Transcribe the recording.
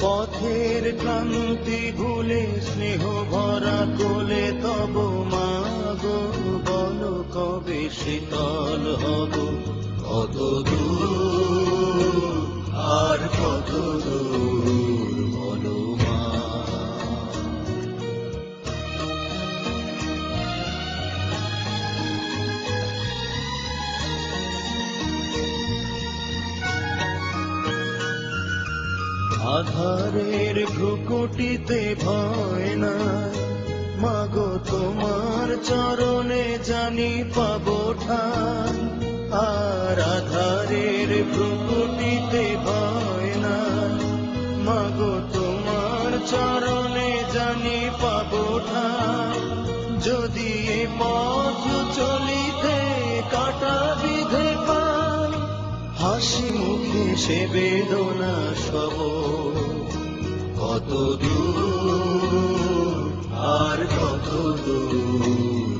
পথের ক্লান্তি ভুলে স্নেহ ভরা কোলে তব মাগো বলো কবে শীতল হব কত দূর আর কত দূর বলো মা। আধারের ভ্রুকুটিতে ভয় নাই মাগো তোমার চরণে জানি পাবো ঠাই। আর আধারের ভ্রুকুটিতে ভয় নাই মাগো তোমার চরণে জানি পাবো ঠাই। যদি এ পথ চলিতে কাটা বিধে পাই হাসি মুখে সে বেদনা সব কত দূর আর কত দূর